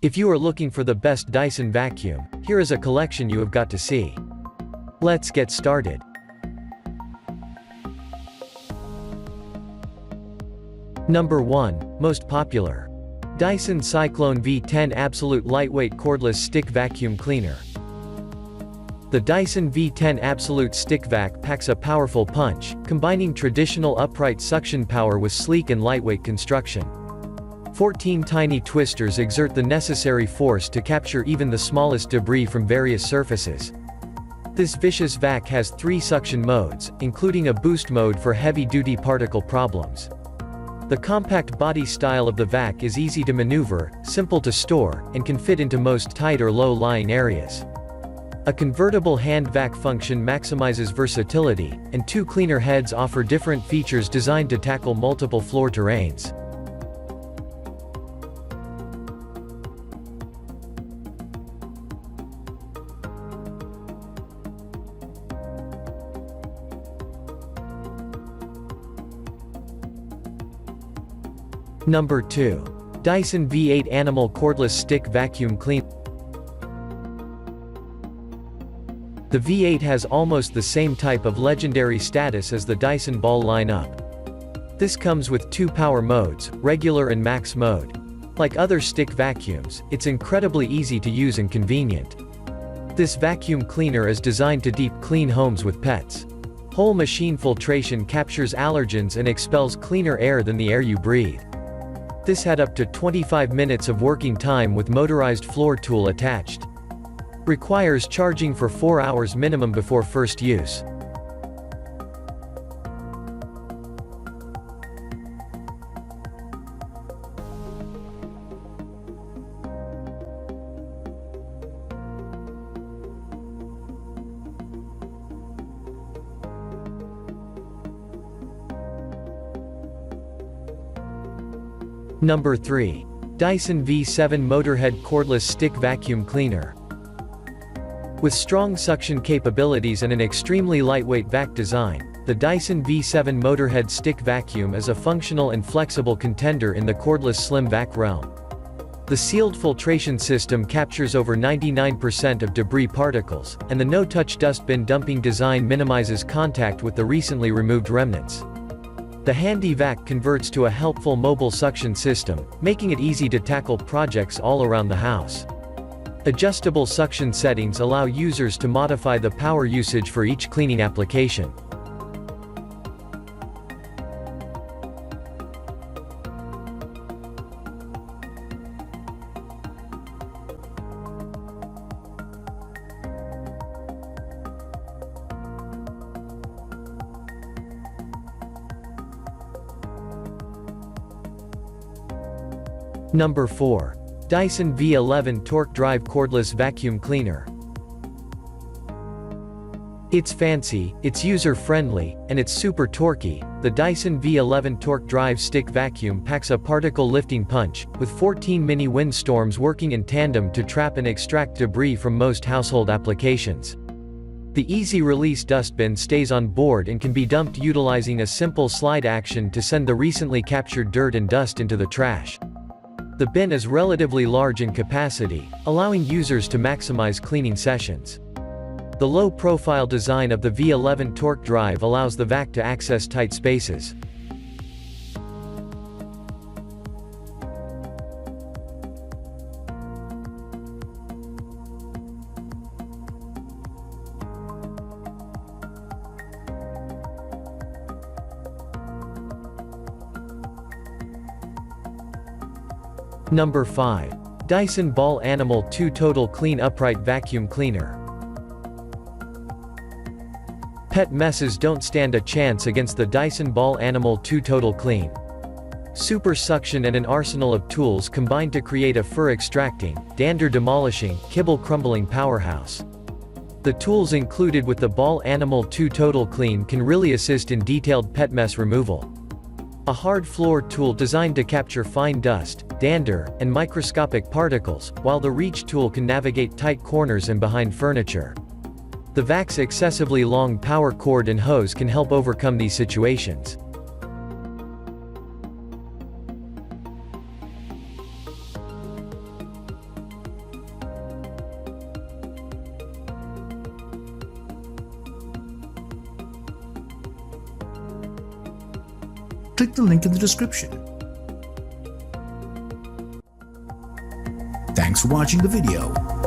If you are looking for the best Dyson vacuum, here is a collection you have got to see. Let's get started. Number 1, most popular. Dyson Cyclone V10 Absolute Lightweight Cordless Stick Vacuum Cleaner. The Dyson V10 Absolute Stick Vac packs a powerful punch, combining traditional upright suction power with sleek and lightweight construction. 14 tiny twisters exert the necessary force to capture even the smallest debris from various surfaces. This vicious vac has 3 suction modes, including a boost mode for heavy-duty particle problems. The compact body style of the vac is easy to maneuver, simple to store, and can fit into most tight or low-lying areas. A convertible hand vac function maximizes versatility, and 2 cleaner heads offer different features designed to tackle multiple floor terrains. Number 2. Dyson V8 Animal Cordless Stick Vacuum Cleaner. The V8 has almost the same type of legendary status as the Dyson Ball lineup. This comes with 2 power modes, regular and max mode. Like other stick vacuums, it's incredibly easy to use and convenient. This vacuum cleaner is designed to deep clean homes with pets. Whole machine filtration captures allergens and expels cleaner air than the air you breathe. This had up to 25 minutes of working time with motorized floor tool attached. Requires charging for 4 hours minimum before first use. Number 3. Dyson V7 Motorhead Cordless Stick Vacuum Cleaner. With strong suction capabilities and an extremely lightweight vac design, the Dyson V7 Motorhead Stick Vacuum is a functional and flexible contender in the cordless slim vac realm. The sealed filtration system captures over 99% of debris particles, and the no-touch dustbin dumping design minimizes contact with the recently removed remnants. The handy vac converts to a helpful mobile suction system, making it easy to tackle projects all around the house. Adjustable suction settings allow users to modify the power usage for each cleaning application. Number 4. Dyson V11 Torque Drive Cordless Vacuum Cleaner. It's fancy, it's user-friendly, and it's super torquey. The Dyson V11 Torque Drive Stick Vacuum packs a particle-lifting punch, with 14 mini windstorms working in tandem to trap and extract debris from most household applications. The easy-release dustbin stays on board and can be dumped utilizing a simple slide action to send the recently captured dirt and dust into the trash. The bin is relatively large in capacity, allowing users to maximize cleaning sessions. The low-profile design of the V11 Torque Drive allows the vac to access tight spaces. Number 5. Dyson Ball Animal 2 Total Clean Upright Vacuum Cleaner. Pet messes don't stand a chance against the Dyson Ball Animal 2 Total Clean. Super suction and an arsenal of tools combine to create a fur-extracting, dander-demolishing, kibble-crumbling powerhouse. The tools included with the Ball Animal 2 Total Clean can really assist in detailed pet mess removal. A hard floor tool designed to capture fine dust, dander, and microscopic particles, while the reach tool can navigate tight corners and behind furniture. The vac's excessively long power cord and hose can help overcome these situations. click the link in the description. Thanks for watching the video.